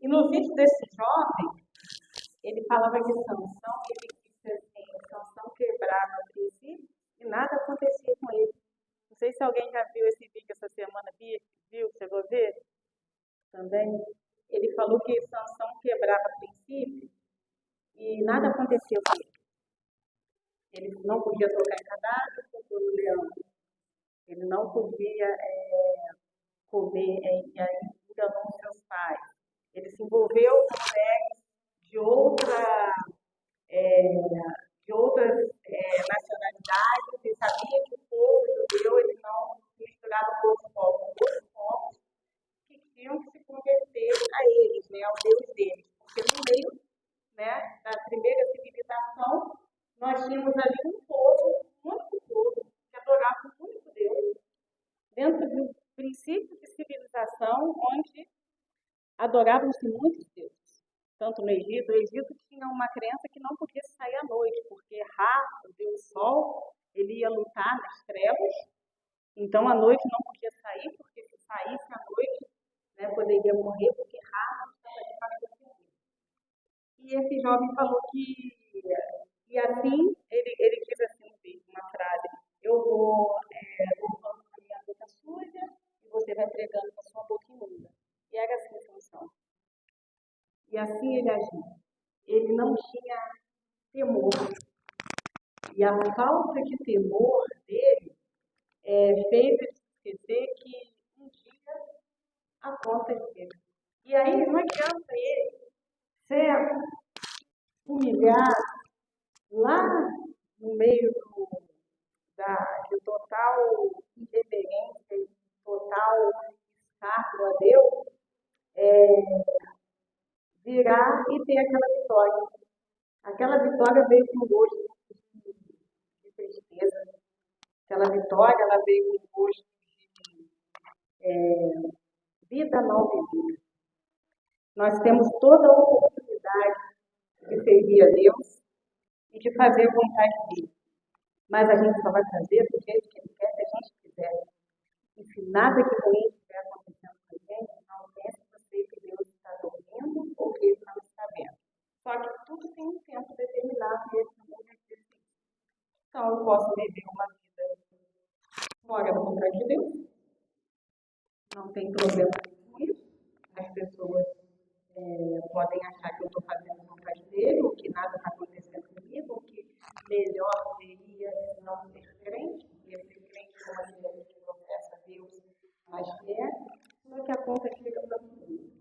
no vídeo desse jovem, ele falava que Sansão, ele disse assim, Sansão quebrava a princípio e nada acontecia com ele. Não sei se alguém já viu esse vídeo essa semana, viu, chegou a ver também. Ele falou que Sansão quebrava a princípio e nada acontecia com ele. Ele não podia tocar em cadáver, tocou no leão. Ele não podia comer e aí enganou seus pais. Ele se envolveu com mulheres de outras nacionalidades. Ele sabia que o povo judeu ele não misturava com outros povos que tinham que se converter a eles, né, ao Deus deles. Porque no meio, né, da primeira civilização, nós tínhamos ali um único povo, que adorava um único Deus, dentro de um princípio de civilização onde adoravam-se muitos deuses. Tanto no Egito, o Egito tinha uma crença que não podia sair à noite, porque Ra, o Deus Sol, ele ia lutar nas trevas, então à noite não podia sair, porque se saísse à noite, né, poderia morrer, porque Ra não estava ali para defender. E esse jovem falou que, e assim, ele diz assim no vídeo, uma frase, eu vou louvando com a minha boca suja, e você vai pregando com a sua boca imunda. E era assim a função. E assim ele agiu. Ele não tinha temor. E a falta de temor dele fez ele esquecer que um dia a conta chega. E aí não adianta ele ser humilhado lá no meio de total irreverência e total escárnio a Deus, virar e ter aquela vitória. Aquela vitória veio com gosto de tristeza. Aquela vitória ela veio com gosto de vida mal vivida. Nós temos toda a oportunidade de servir a Deus e de fazer a vontade dele. Mas a gente só vai fazer do jeito que ele quer, se a gente quiser. E se nada de ruim estiver acontecendo com a gente, não pense você que Deus está dormindo ou que ele não está vendo. Só que tudo tem um tempo determinado e ele também vai ter isso. Então eu posso viver uma vida fora da vontade de Deus. Não tem problema com isso. As pessoas podem achar que eu estou fazendo a vontade dele, ou que nada está acontecendo comigo, ou que melhor seria não ser crente, porque ser crente é uma mulher que professa a Deus, mas só que a conta chega para todo mundo.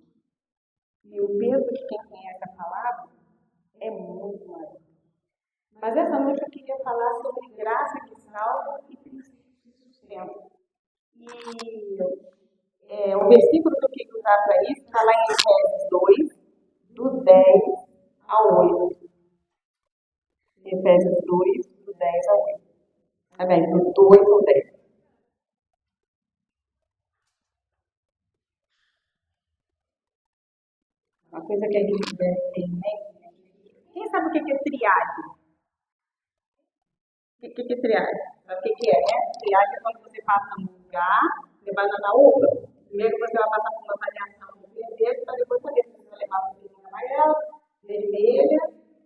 E o peso de quem conhece a palavra é muito maior. Mas essa noite eu queria falar sobre graça que salva e princípios de sustento. E o versículo que eu queria usar para isso está lá em Efésios 2, do 10 ao 8. Efésios 2, do 10 ao 8. Tá bem? Do 2 ao 10. Uma coisa que a gente deve ter em mente, né? Quem sabe o que é triagem? O que é triagem? Sabe o que é, né? Triagem é quando você passa num lugar, você vai na outra. Primeiro você vai passar por uma avaliação do vermelho, para depois saber se você vai levar uma vermelha amarela, vermelha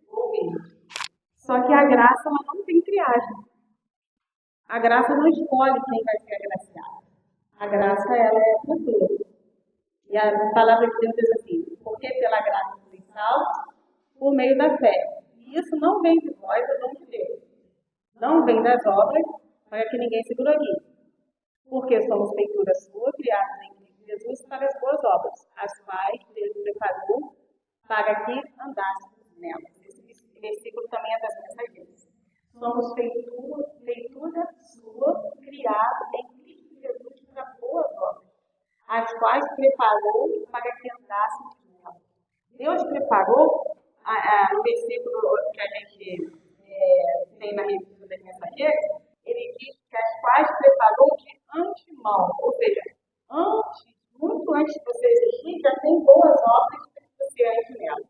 ou verde. Só que a graça ela não tem triagem. A graça não escolhe quem vai ser agraciado. A graça ela é para todos. E a palavra de Deus diz assim, porque pela graça sois salvos por meio da fé. E isso não vem de vós, é dom de Deus. Não vem das obras, para que ninguém se glorie. Porque somos feitura sua, criados em Cristo Jesus para as boas obras, as quais Deus preparou para que andássemos nelas. Esse versículo também é das mensageiras. Somos feitura sua, criados em Cristo Jesus para boas obras, as quais preparou para que andássemos nelas. Deus preparou, no versículo que a gente tem na revista das mensageiras, ele diz que as quais preparou de antemão, ou seja, muito antes de você existir, já tem boas obras que você age nela.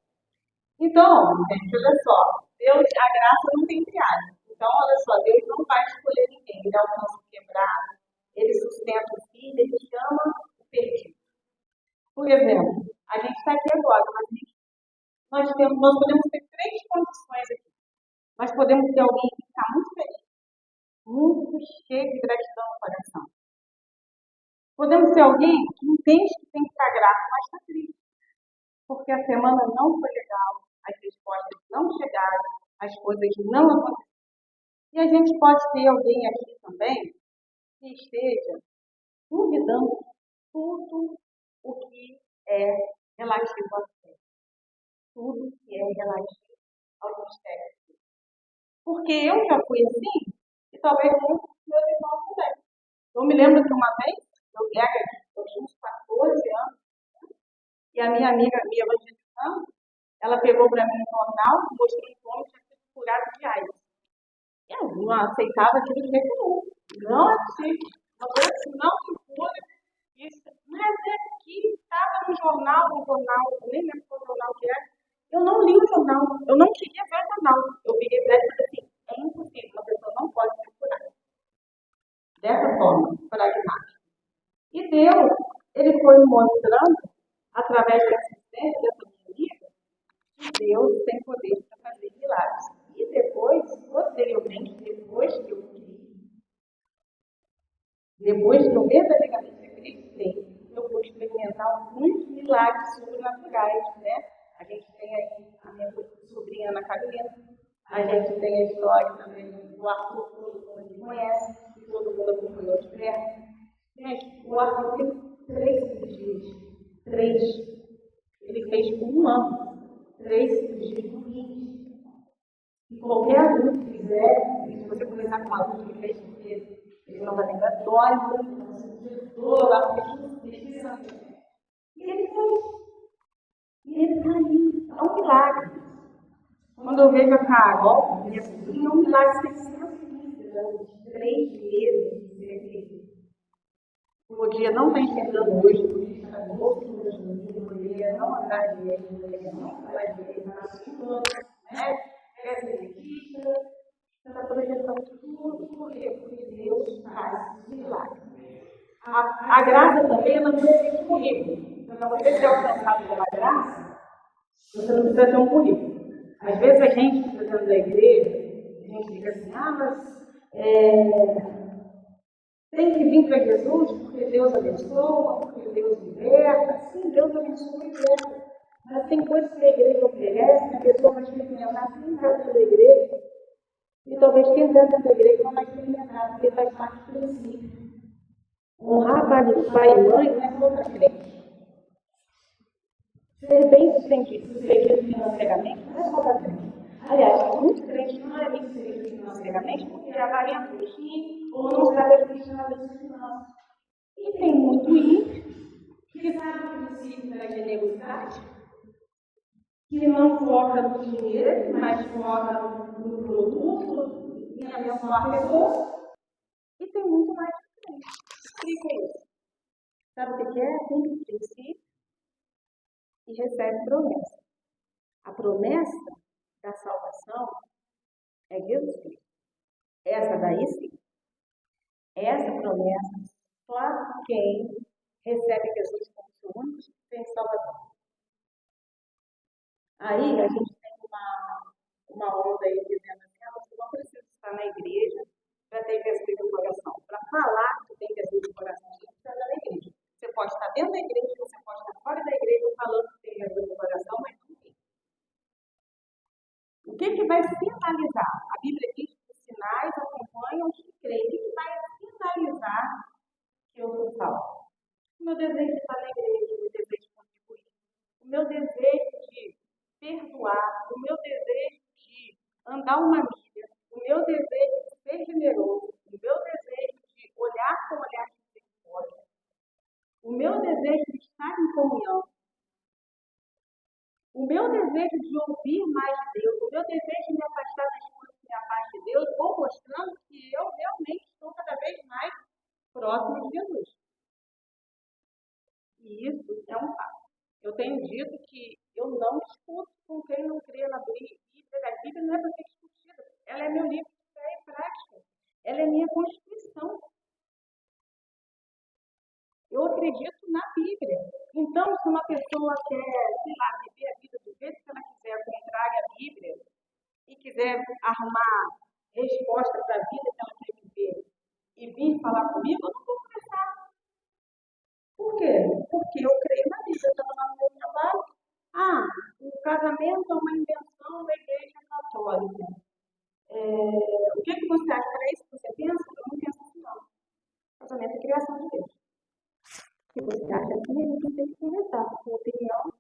Então, gente, olha só, Deus, a graça não tem triagem. Então, olha só, Deus não vai escolher ninguém, ele alcança o quebrado, ele sustenta o filho, ele chama o perdido. Por exemplo, A gente está aqui agora, mas nós podemos ter três condições aqui. Nós podemos ter alguém que está muito feliz, muito cheio de gratidão no coração. Podemos ter alguém que entende que tem que estar grato, mas está triste, porque a semana não foi legal, as respostas não chegaram, as coisas não aconteceram. E a gente pode ter alguém aqui também que esteja duvidando de tudo o que é relativo à fé. Tudo que é relativo ao mistério. Porque eu já fui assim, e talvez muitos dos meus irmãos também. Eu me lembro que uma vez, eu tinha uns 14 anos, e a minha amiga, minha evangelizando, ela pegou para mim um jornal, mostrou como tinha sido curado de AIDS. Eu não aceitava aquilo de jeito nenhum. Não assim, não se cura. Isso. Mas é que estava no jornal, eu nem lembro qual jornal que era. Eu não li o jornal, eu não queria ver o jornal. Eu virei para ela e falei assim, é impossível, uma pessoa não pode ser curada. Dessa forma, pragmática. E Deus, ele foi mostrando, através da assistência dessa minha amiga, que Deus tem poder para fazer milagres. E depois, posteriormente, depois que eu verdadeiramente acreditei, eu pude experimentar muitos milagres sobrenaturais, né? A gente tem aí a minha sobrinha Ana Carolina, a gente tem a história também do Arthur, que todo mundo conhece, que todo mundo acompanhou de perto. Gente, o Arthur tem 3 cirurgias. 3. Ele fez por 1 ano. 3 cirurgias no rim. Se qualquer adulto fizer, e se você conversar com um adulto que fez, porque ele não vai lembrar, dói muito, não sentir dor, lá, e ele fez. E ele está aí. É um milagre. Quando eu vejo a Carol, minha sobrinha, é um milagre sem anos, 3 meses de ser. Podia não estar enxergando hoje, podia estar no outro dia, podia não andar direito, podia não falar direito, nas 5 anos, né? Essa dentista, essa projeção, tudo por quê? Porque Deus faz milagre. A graça também não precisa de currículo. Para você ser alcançado pela graça, você não precisa ter um currículo. Às vezes a gente, dentro da igreja, a gente fica assim, mas tem que vir para Jesus porque Deus abençoa, porque Deus liberta. Sim, Deus abençoa e liberta. Mas tem coisas que a igreja oferece que a pessoa vai experimentar sem estar dentro da igreja. E talvez quem está dentro da igreja não vai experimentar, porque faz parte do princípio. Honrar pai e mãe não é outra crente. Ser bem sucedido financeiramente não é só para crente. Aliás, muitos crentes não é bem sucedido financeiramente porque avaliam aqui ou não sabe administrar as finanças. E tem muito ímpio que sabe o princípio da generosidade, que não foca no dinheiro, mas foca no produto, em abençoar pessoas. E tem muito mais diferente. Explica isso. Sabe o que é? Tem princípio e recebe promessa. A promessa da salvação é Jesus Cristo. Essa daí sim. Essa promessa só quem recebe Jesus como seu único e salvador. Aí a gente tem uma onda aí dizendo assim, você não precisa estar na igreja para ter Jesus no coração. Para falar que tem Jesus no coração, você precisa estar na igreja. Você pode estar dentro da igreja, você pode estar fora da igreja falando que tem Jesus no coração, mas não tem. O que vai sinalizar? A Bíblia diz que os sinais acompanham os que creem. O que vai sinalizar que eu sou salvo? O meu desejo de estar na igreja, o meu desejo de contribuir, o meu desejo de perdoar, o meu desejo de andar uma milha, o meu desejo de ser generoso, o meu desejo de olhar com olhar de misericórdia, o meu desejo de estar em comunhão, o meu desejo de ouvir mais de Deus, o meu desejo de me afastar das coisas que me afastam de Deus, vou mostrando que eu realmente estou cada vez mais próximo de Jesus. E isso é um fato. Eu tenho dito que eu não discuto com quem não crê na Bíblia. A Bíblia não é para ser discutida. Ela é meu livro de fé e prática. Ela é minha Constituição. Eu acredito na Bíblia. Então, se uma pessoa quer quiser arrumar resposta para a vida que ela quer viver e vir falar comigo, eu não vou conversar. Por quê? Porque eu creio na Bíblia, eu estava lá no meu trabalho. O casamento é uma invenção da Igreja Católica. O que você acha? Para isso que você pensa? Eu não penso assim, não. Casamento é criação de Deus. Se você acha assim, a gente tem que conversar a sua opinião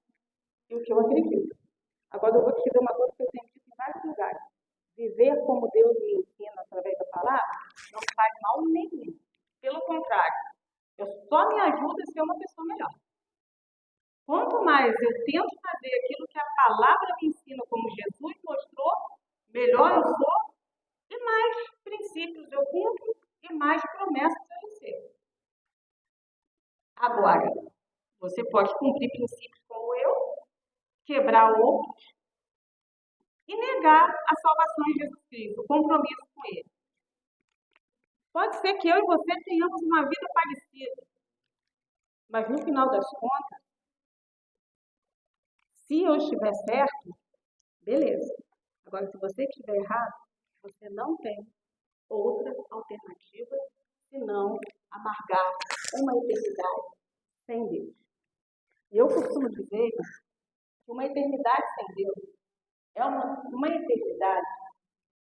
e o que eu acredito. Agora, eu vou te dizer uma coisa que eu tenho dito em vários lugares. Viver como Deus me ensina através da palavra não faz mal nenhum. Pelo contrário, eu só me ajudo a ser uma pessoa melhor. Quanto mais eu tento fazer aquilo que a palavra me ensina, como Jesus mostrou, melhor eu sou e mais princípios eu cumpro e mais promessas eu recebo. Agora, você pode cumprir princípios como eu, quebrar outros e negar a salvação em Jesus Cristo, o compromisso com Ele. Pode ser que eu e você tenhamos uma vida parecida, mas no final das contas, se eu estiver certo, beleza. Agora, se você estiver errado, você não tem outra alternativa senão amargar uma eternidade sem Deus. E eu costumo dizer que uma eternidade sem Deus é uma eternidade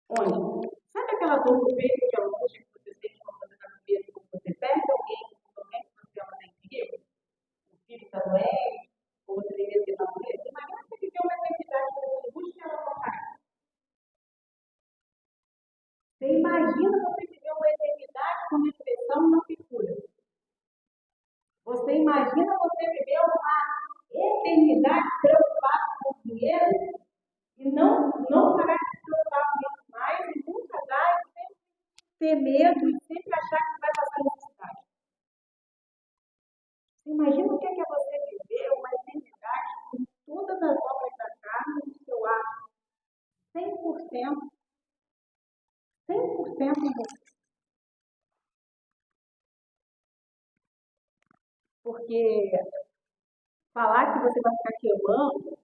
onde, sabe aquela dor no peito de angústia que você sente quando você está com medo, quando você perde alguém que você ama sem perigo? O filho está doente, ou você deveria ter dado medo? Imagina você viver uma eternidade com angústia e ela não parar. Você imagina você viver uma eternidade com depressão não se cura. Você imagina você viver uma eternidade preocupado com dinheiro e não parar de se preocupar com isso mais e nunca dar e sempre ter medo e sempre achar que vai passar necessidade. Você imagina o que é você viver uma eternidade com todas as obras da carne no seu ato 100% em você. Porque falar que você vai ficar queimando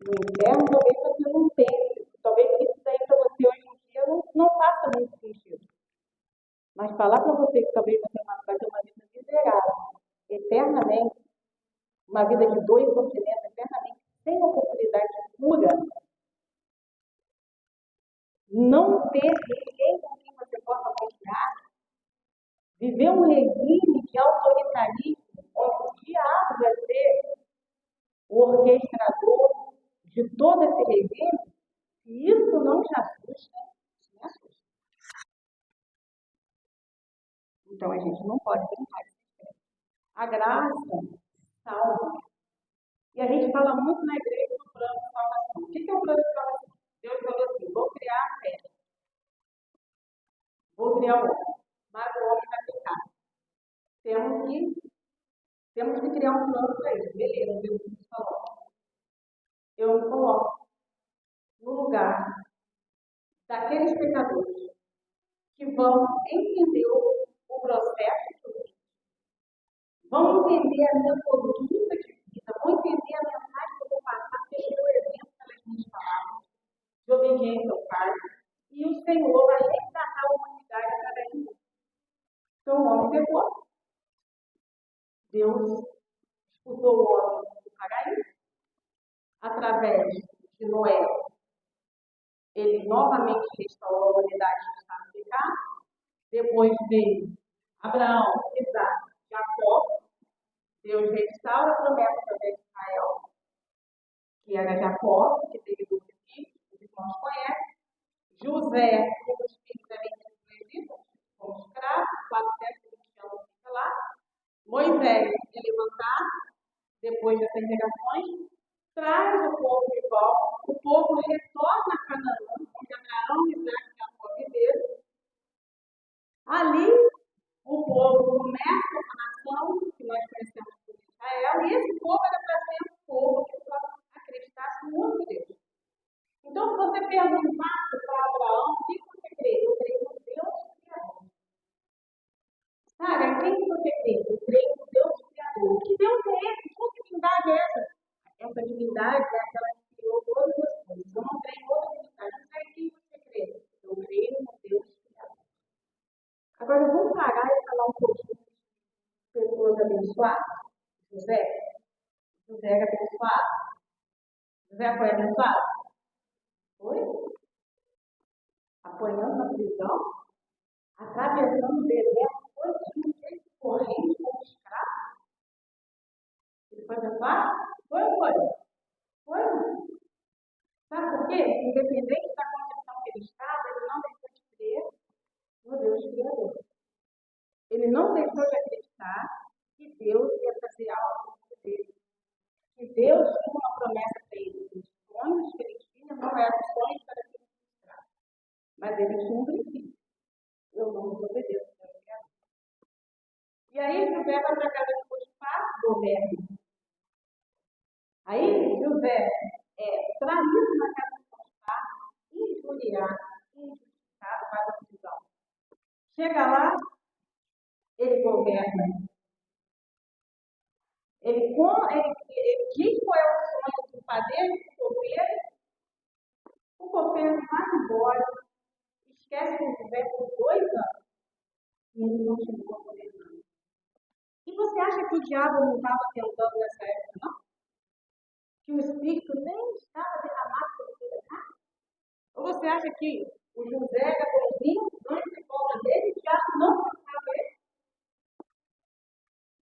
no inverno, talvez você não tenha. Talvez isso daí para você hoje em dia não faça muito sentido. Mas falar para você que talvez você vai ter uma vida miserável, eternamente, uma vida de 2 continentes, eternamente, sem oportunidade de cura, não ter ninguém com quem você possa confiar, viver um regime de autoritarismo, onde o diabo vai ser o orquestrador de todo esse regime, se isso não te assusta, me assusta. Então a gente não pode brincar de sistema. A graça salva. E a gente fala muito na igreja do plano de salvação. O que é o plano de salvação? Deus falou assim: vou criar a terra, vou criar o homem, mas o homem vai pecar. Temos que criar um plano para isso. Beleza, Deus falou. Eu me coloco no lugar daqueles pecadores que vão entender o processo que eu fiz, vão entender a minha conduta de vida, vão entender a mensagem que eu vou passar pelo exemplo pelas minhas palavras, de obediência ao Pai, e o Senhor vai resgatar a humanidade através de mim. Então o homem pecou. Deus expulsou o homem do paraíso. Através de Noé, ele novamente restaurou a humanidade que estava no pecado. Depois veio Abraão, Isaac, Jacó. Deus restaura a promessa através de Israel, que era Jacó, que teve 12 filhos, os irmãos conhecem. José, um dos filhos da mentira do Egito, como escravo, 420 anos fica lá. Moisés é levantado, depois dessas gerações, traz o povo de volta, o povo retorna a Canaã, onde Abraão, Isaac e Jacó viveram. Ali, o povo começa uma nação, que nós conhecemos como Israel, e esse povo era para ser um povo que só acreditasse no único Deus. Então, se você perguntasse para Abraão, o que você crê? Eu creio no Deus Criador. Sabe, em quem você crê? Eu creio no Deus Criador. Que Deus é esse? Qual divindade é essa? Essa divindade é aquela que criou todas as coisas. Eu não creio em outra divindade. Não sei abençoado? José? José era abençoado? José foi abençoado? Foi? Apanhando na prisão, atravessando o deserto, todinho, correndo como escravo. Ele foi abençoado? Foi ou foi? Foi? Sabe por quê? Independente da condição que ele estava, ele não deixou de crer no Deus Criador. Ele não deixou de acreditar que Deus ia fazer algo por ele. Que Deus tinha uma promessa para ele. Os sonhos que ele tinha não eram sonhos para que ele frustrasse. Mas ele tinha um princípio. Eu não desobedeço ao Deus Criador. E aí José vai para a casa de Potifar, governo. Aí José é traído na casa de Potifar, injuriado, injustiçado, vai para a prisão. Chega lá, ele governa. Ele diz qual é o sonho do padeiro, do copeiro. O copeiro vai embora, esquece que José por 2 anos e ele não chegou a poder nada. E você acha que o diabo não estava tentando nessa época, não? Que o Espírito nem estava derramado sobre toda a carne? Ou você acha que o José era bonzinho, antes de volta dele, o diabo não tentava ele?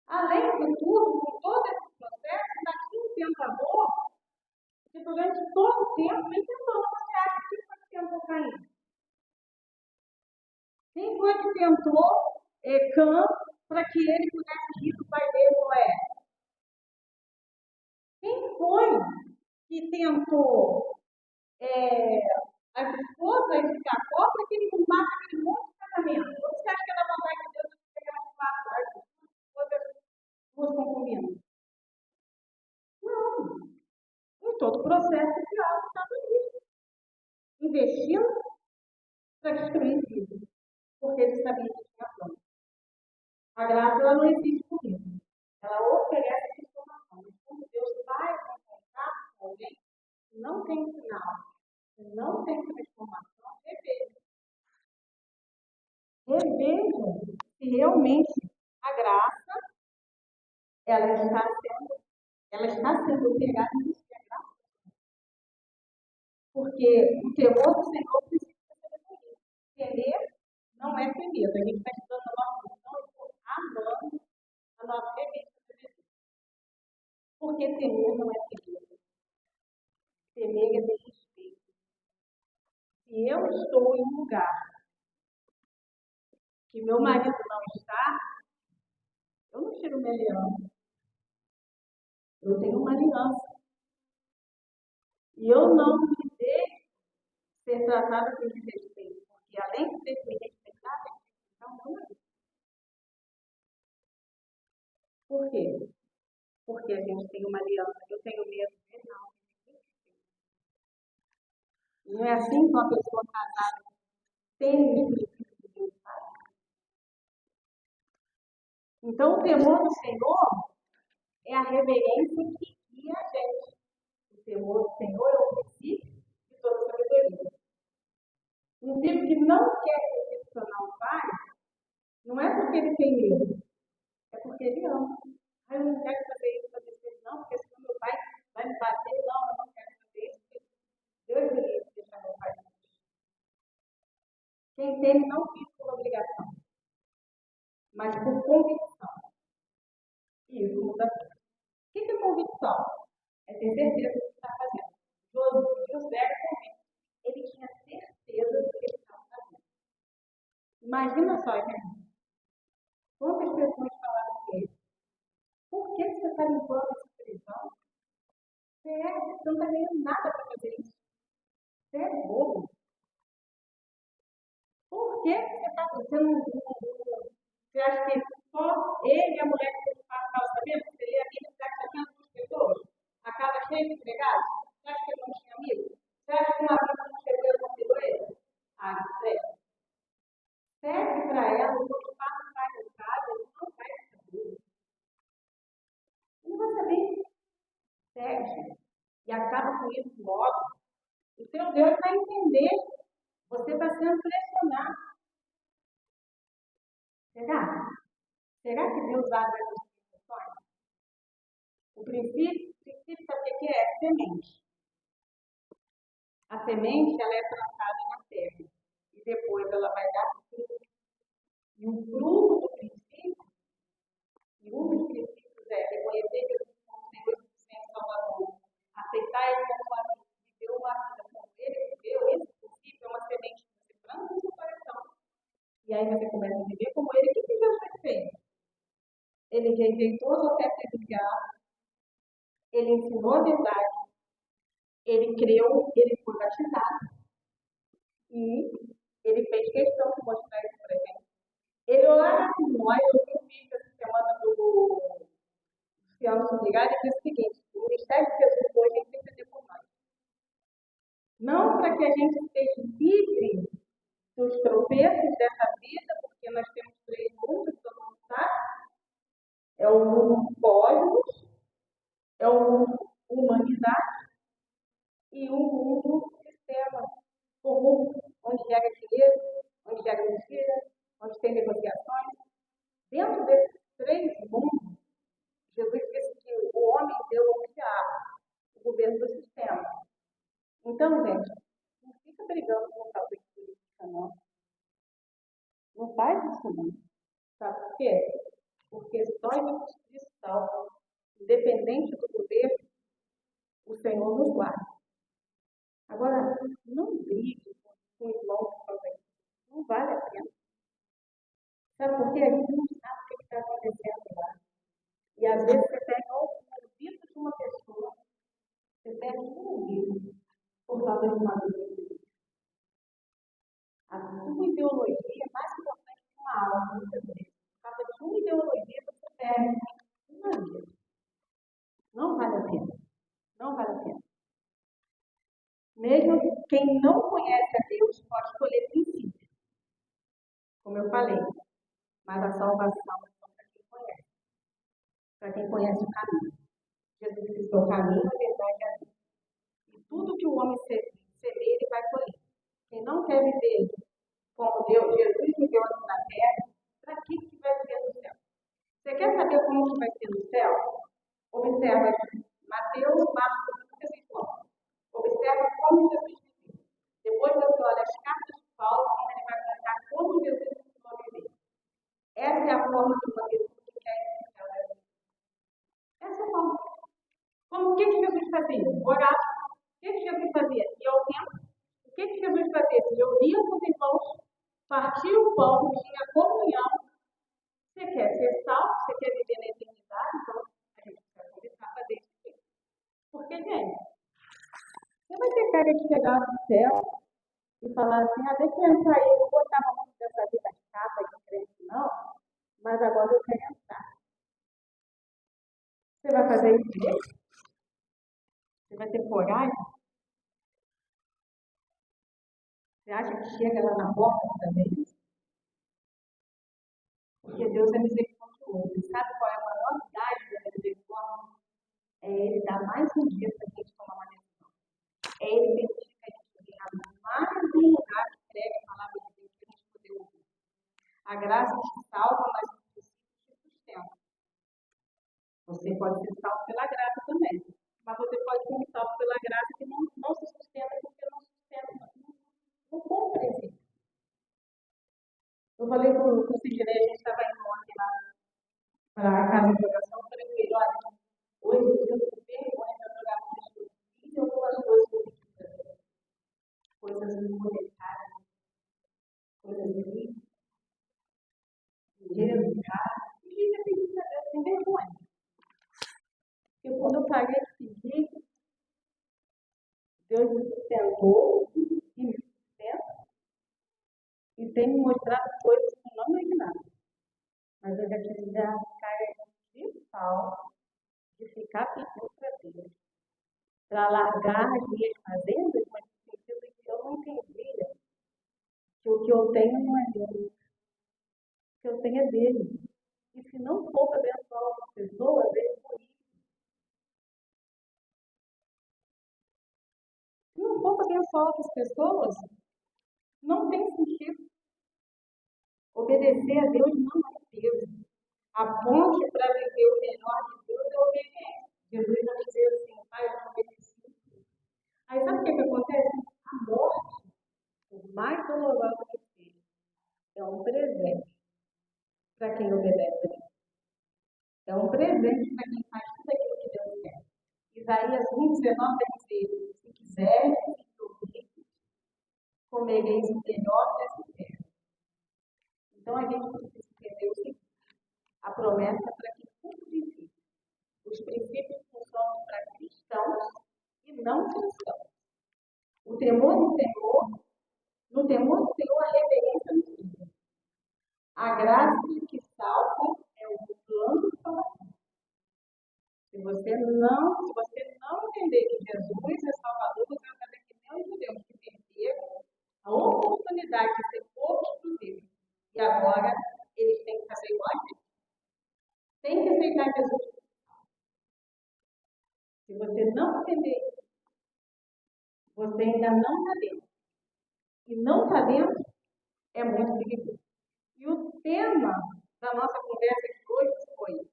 Além de tudo, com todo esse processo, ainda tinha um tentador que durante todo o tempo ele tentou. Você acha que foi que tentou Caim? Quem foi que tentou Cã para que ele pudesse ir do pai dele, Noé? Quem foi que tentou as esposas de Jacó para que ele não mate aquele monte de casamento? Você acha que era vontade de Deus de pegar as esposas duas concubinas? Não. Em todo o processo, o diabo estava ali, investindo para destruir vidas, porque ele sabia que tinha plano. A graça ela não existe por isso. Ela oferece informação. Mas quando Deus vai encontrar com alguém que não tem sinal, que não tem transformação, revejam se realmente a graça ela está sendo operada nisso que é graça. Porque o temor do Senhor precisa ser sabedoria. Temer não é ter medo. A gente está estudando a nossa missão e amando a nossa revista de Jesus. Porque temer não é ter medo. Temer é ter respeito. Se eu estou em um lugar que meu marido não está, eu não tiro minha aliança. Eu tenho uma aliança. E eu não me deixo ser tratada com desrespeito. Porque além de ter que me respeitar, tem que respeitar o meu marido. Por quê? Porque a gente tem uma aliança. Eu tenho medo dele, não. Não é assim que uma pessoa casada tem o princípio de Deus, sabe? Então, o temor do Senhor é a reverência que guia a gente. O temor do Senhor é o princípio de toda sabedoria. Um filho que não quer decepcionar o pai, não é porque ele tem medo, é porque ele ama. Eu não quero fazer isso, fazer isso, não, porque senão meu pai vai me bater. Não, eu não quero fazer isso, porque Deus me livre de deixar meu pai. Quem tem não fiz por obrigação, mas por convicção. E isso muda tudo. O que é convicção? É ter certeza do que está fazendo. José era convicto. Ele tinha certeza do que ele estava fazendo. Imagina só, gente. Quantas pessoas falaram com ele? Por que você está limpando essa prisão? Você não está ganhando nada para fazer isso. Você é bobo. Por que você está fazendo? Você acha que só ele e a mulher que ele faz casamento? Você lê a Bíblia, você acha que tinha 2 pessoas? A casa cheia de empregados? Você acha que ele não tinha amigos? Você acha que uma vez não chegou e convidou ele? Ah, José. Serve para ela, o que faz não sai de casa, ele não vai saber. Não vai saber. Serve. E acaba com isso logo. O seu Deus vai entender. Você está sendo pressionado. Será? Será que Deus abre essa O princípio sabe o que é? Semente. A semente, ela é plantada na terra. E depois ela vai dar fruto. E o fruto do princípio, e um dos princípios é reconhecer Jesus como Senhor e Salvador, aceitar Ele como amigo, viver uma vida como Ele viveu. Esse princípio é uma semente que você planta no seu coração. E aí você começa a viver como Ele. O que Jesus fez? Ele rejeitou as ofertas do diabo, ele ensinou a verdade, ele creu, ele foi batizado e ele fez questão de mostrar isso para a gente. Ele lá com nós, eu vi um vídeo essa semana do Luciano Subligado e diz o seguinte: o ministério de Jesus hoje tem que interceder por nós. Não para que a gente esteja livre dos tropeços dessa vida, porque nós temos 3 mundos, todo mundo sabe. É o mundo cósmos, é o mundo humanidade e o mundo sistema corrupto, onde gera dinheiro, onde gera mentira, onde tem negociações. Dentro desses 3 mundos, Jesus disse que o homem deu ao diabo o governo do sistema. Então, gente, não fica brigando por causa de política, não. Não faz isso, não. Sabe por quê? Porque só Jesus Cristo salva. Independente do governo, o Senhor nos guarda. Agora, não brigue com o irmão por causa disso. Não vale a pena. Sabe por quê? A gente não sabe o que está acontecendo lá. E às vezes você pega o ouvido de uma pessoa, você pega um ouvido por causa de uma dúvida. A sua ideologia é mais importante que uma alma, muitas vezes. Por causa de uma ideologia, você perde uma vida. Não vale a pena. Não vale a pena. Mesmo quem não conhece a Deus pode escolher princípios, como eu falei. Mas a salvação é só para quem conhece. Para quem conhece o caminho. Jesus Cristo é o caminho, a verdade e a vida. E tudo que o homem semeia, ele vai colher. Quem não quer viver como Deus, Jesus viveu aqui na terra, para que vai viver no céu? Você quer saber como que vai ser no céu? Observa aqui. Mateus, Marcos, Lucas e João. Observa como Jesus viveu. Depois você olha as cartas de Paulo, ele vai contar como Jesus ensinou a viver. Essa é a forma de uma pessoa que quer ir no céu. Essa é a forma. Como o que Jesus fazia? Orar. O que Jesus fazia? Ia ao templo. O que Jesus fazia? Se reunia com os irmãos, partia o pão, tinha comunhão. Você quer ser salvo? Você quer viver na eternidade? Então, a gente vai começar a fazer isso aqui. Porque, gente, você vai ter cara de chegar no céu e falar assim: deixa eu entrar aí, eu não gostava muito dessa vida chata de crente, não, mas agora eu quero entrar. Você vai fazer isso mesmo? Você vai ter coragem? Você acha que chega lá na porta também? Porque Deus é misericordioso. E sabe qual é a maior idade da misericórdia? É Ele dar mais um dia para a gente tomar uma decisão. É Ele permitir que a gente tenha mais um lugar que pregue a palavra de Deus para a gente poder ouvir. A graça te salva, mas o princípio te sustenta. Você pode ser salvo pela graça também. Mas você pode ser salvo pela graça que não se sustenta porque não sustenta. Não compra esse. Eu falei com o Sidney, a gente estava indo ontem lá para a casa de oração, eu falei com ele: olha, hoje eu tenho vergonha de jogar com e algumas coisas que eu tenho que fazer. Coisas monetárias, coisas de dinheiro de casa. E gente tem vergonha. Porque quando eu parei de pedir, Deus me sustentou e me sustenta e tem me mostrado coisas que eu não imaginava. Mas eu já tive a cara de pau de ficar pedindo para Deus, para largar as minhas fazendas, mas no sentido de que eu não entendia que o que eu tenho não é meu, o que eu tenho é dele. E se não for para abençoar outras pessoas, é egoísmo. Se não for para abençoar outras pessoas, não tem sentido. Obedecer a Deus não é peso. A ponte para viver o melhor de Deus é obediência. Jesus vai dizer assim, Pai, eu não obedeci. Aí sabe o que acontece? A morte, por mais dolorosa que seja, é um presente para quem obedece. É um presente para quem faz tudo aquilo que Deus quer. Isaías 1,19 vai dizer, se quiseres e ouvirdes, comereis o melhor dessa terra. Então a gente precisa entender o seguinte, a promessa para que tudo vive. Os princípios funcionam para cristãos e não cristãos. O temor do Senhor, no temor do Senhor, a reverência no Senhor. A graça que salva é o plano de salvação. Se você não entender que Jesus é Salvador, você vai fazer que nem os judeus que perderam a oportunidade de ser povo exclusivo. E agora eles têm que fazer igual a gente. Tem que aceitar Jesus. Se você não entender isso, você ainda não está dentro. E não está dentro é muito perigoso. E o tema da nossa conversa de hoje foi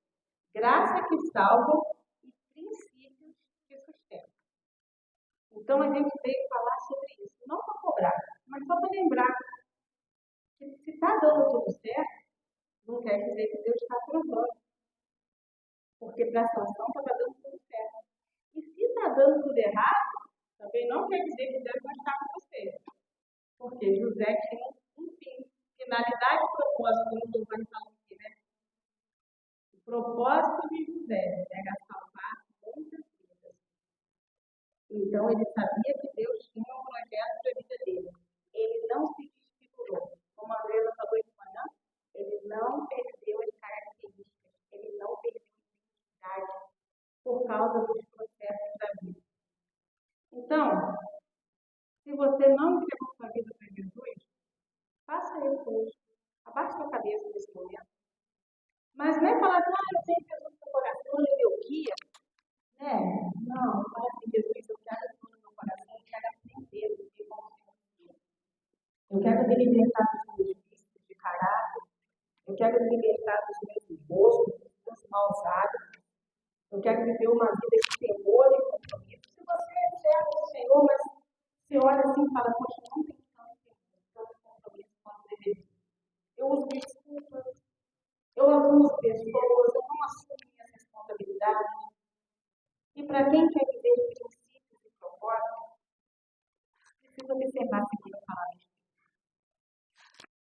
graça que salva e princípios que sustentam. Então a gente veio falar sobre isso, não para cobrar, mas só para lembrar que se está dando tudo certo, não quer dizer que Deus está aprovando. Porque para a sanção estava dando tudo certo. E se está dando tudo errado, também não quer dizer que Deus não está com você. Porque José tinha um fim, finalidade e propósito, como o Giovanni falou aqui, né? O propósito de José era salvar muitas vidas. Então ele sabia que Deus tinha um projeto para a vida dele. Ele não se desfigurou. Como a Andresa falou de manhã, ele não perdeu as características, ele não perdeu a identidade por causa dos processos da vida. Então, se você não entregou sua vida para Jesus, faça isso hoje. Abaixe sua cabeça nesse momento. Mas não é falar, eu tenho Jesus no meu coração, ele é meu guia. Né? Não, fala assim, Jesus, eu quero Jesus no meu coração, eu quero aprender do que como Senhor. Eu quero me libertar dos meus vícios de caráter, eu quero me libertar dos meus gostos, dos meus maus hábitos, eu quero viver uma vida de temor e compromisso. Se você é servo do Senhor, mas você olha assim e fala, poxa, não tem tanto compromisso quanto deveria. Eu uso desculpas, eu abuso pessoas, eu não assumo minhas responsabilidades. E para quem quer viver de princípios e propósitos, precisa observar se eu falar isso.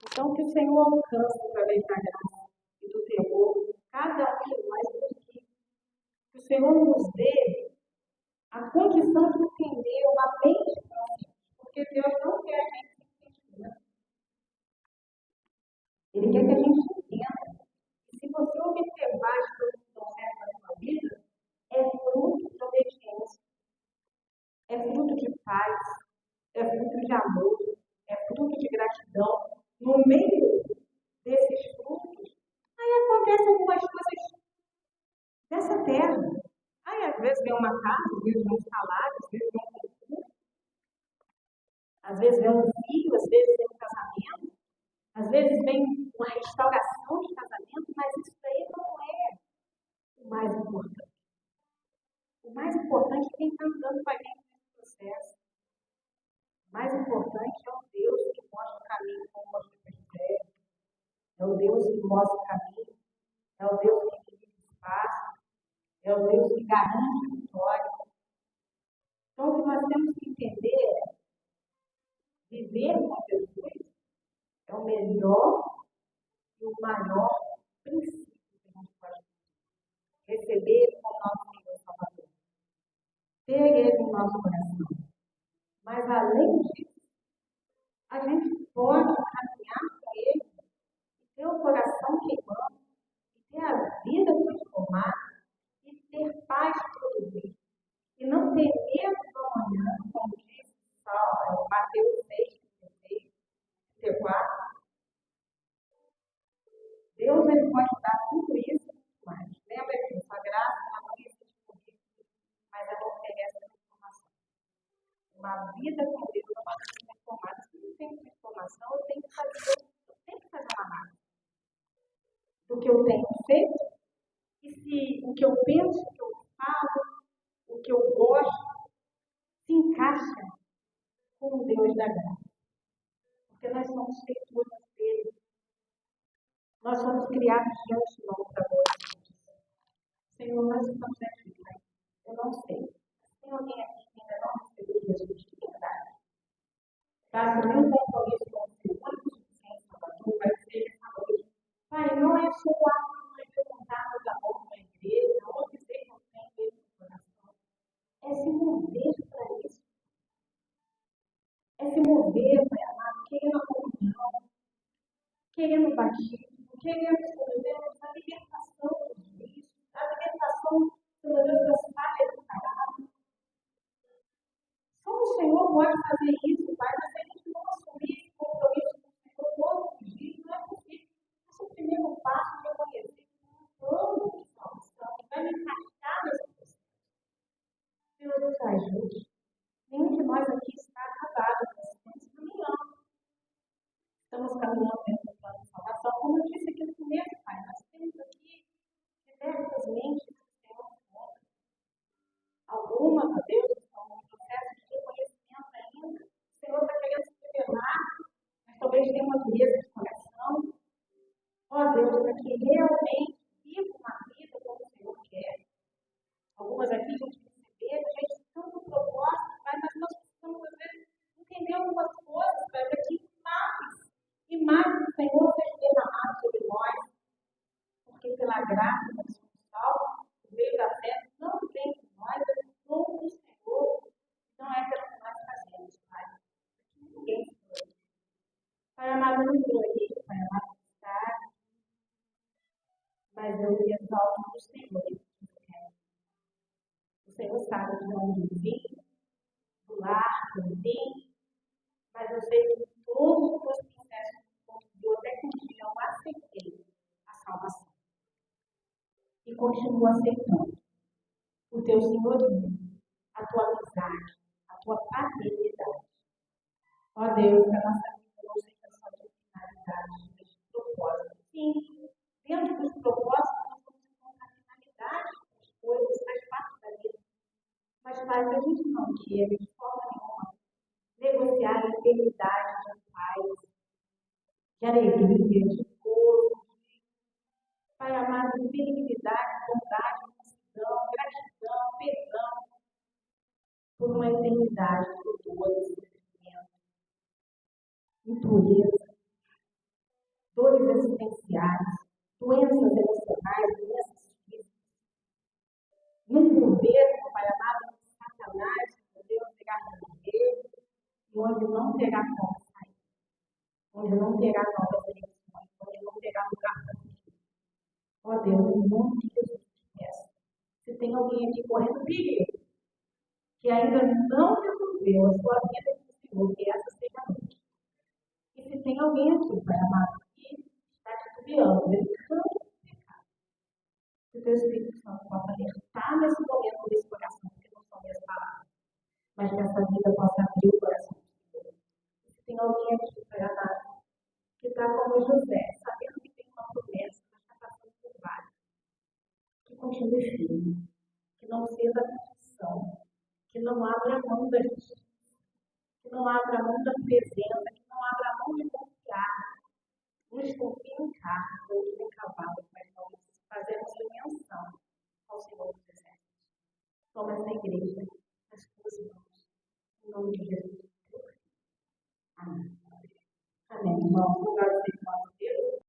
Então, que o Senhor alcance através da graça e do temor, cada um de nós aqui. Que o Senhor nos dê a condição de entender uma mente consciente, porque Deus não quer a gente se entenda. Ele quer que a gente entenda. E se você observar as coisas que estão certas na sua vida, é fruto de obediência, é fruto de paz, é fruto de amor, é fruto de gratidão. No meio desses frutos, aí acontecem algumas coisas dessa terra. Aí às vezes vem uma casa, às vezes vem um salário, às vezes vem um concurso, às vezes vem um filho, às vezes vem um casamento, às vezes vem uma restauração de casamento, mas isso aí não é o mais importante. O mais importante é quem está andando com a gente nesse processo. O mais importante é o Deus que mostra o caminho como mostrou para José. É o Deus que mostra o caminho. É o Deus que divide espaço. É o Deus que garante a vitória. Então, o que nós temos que entender é viver com Jesus é o melhor e o maior princípio que a gente pode receber Ele como nosso Senhor e Salvador. Ter Ele no nosso coração. Mas, além disso, a gente pode caminhar com Ele e ter o coração queimando, e ter a vida transformada, e ter paz todo dia. E não ter medo do amanhã, como diz Mateus 6, 36, 34. Deus ele pode dar tudo isso, mas lembra disso, a graça ela não existe por isso, mas ela oferece transformação. Uma vida com Deus não pode ser transformada. Se não tem transformação, eu tenho que fazer uma análise do que eu tenho feito, e se o que eu penso que eu falo, o que eu gosto, se encaixa com o Deus da graça. Porque nós somos feituras dele. Nós somos criados de antemão para nós. Senhor, nós estamos aqui, mas eu não sei. Tem alguém aqui que ainda não recebeu Jesus de verdade? Faça o meu compromisso com o Senhor, único Salvador, vai ser essa noite. Pai, não é só o ato de levantarmos a mão na igreja, ou dizer que eu tenho Deus no coração. É se mover para isso. É se mover, Pai amado, querendo a comunhão, querendo o batismo, querendo, Senhor Deus, a libertação dos vícios, a libertação, Senhor Deus, das falhas do caráter. Só o Senhor pode fazer isso, Pai, mas se a gente não assumir esse compromisso com o Senhor todos os dias, não é possível. Esse é o primeiro passo de reconhecer um plano de salvação que vai me encaixar nesse processo. Senhor, nos ajude. Nenhum de nós aqui está acabado, nós estamos caminhando. Estamos caminhando dentro do plano de salvação. Como eu disse aqui no começo, Pai, nós temos aqui diversas mentes que o Senhor conta. Algumas, a Deus, estão no processo de reconhecimento ainda. O Senhor está querendo se revelar, mas talvez tenha uma dureza de coração. Ó Deus, para que realmente viva uma vida como o Senhor quer. Algumas aqui a gente receberam, a gente tanto propósito, mas nós precisamos, às vezes, entender algumas coisas, para que e mais o Senhor seja derramado sobre nós, porque pela graça nós somos salvos, o meio da fé não vem de nós, é do dom do Senhor, não é pelo que nós fazemos, Pai. Porque ninguém se glorifica. Pai amado, eu não glorifico, Pai amado, está, mas eu me exalto no Senhor. O Senhor sabe de onde eu vim, do lar que eu vim, mas eu sei que todos os meus processos eu até que um dia eu aceitei a salvação. E continuo aceitando o teu senhorio, a tua amizade, a tua paternidade. Ó Deus, que a nossa vida não seja só de finalidade, mas de propósito. Sim, dentro dos propósitos nós vamos encontrar finalidade com as coisas, faz parte da vida. Mas, Pai, que a gente não queira, de forma nenhuma, negociar a eternidade de paz, de alegria, de gozo, Pai amado, de benignidade, bondade, mansidão, gratidão, perdão, por uma eternidade de dores, sofrimento, impureza, dores existenciais, doenças emocionais, doenças físicas, num governo, Pai amado, de Satanás, que Deus pegar no meio, e onde não terá como sair, onde não terá novas eleições, onde não terá lugar para fugir. Ó Deus, em nome de Jesus te peço. Se tem alguém aqui correndo perigo, que ainda não resolveu a sua vida com o Senhor, que essa seja a noite. E se tem alguém aqui, Pai amado, que está titubeando, brincando com o pecado, que o teu Espírito Santo possa alertar nesse momento desse coração, porque não são minhas palavras, mas que essa vida possa abrir o coração do Senhor. E se tem alguém aqui, Pai amado, que está como José, sabendo que tem uma promessa, mas está passando por várias, que continue firme, que não ceda a confissão, que não abra a mão da justiça, que não abra a mão da presença, que não abra a mão de confiar. Uns confiam em carros, outros em cavalos, mas nós fazemos menção ao Senhor dos Exércitos. Toma essa igreja nas tuas mãos, em nome de Jesus. Amém. Amém, irmãos.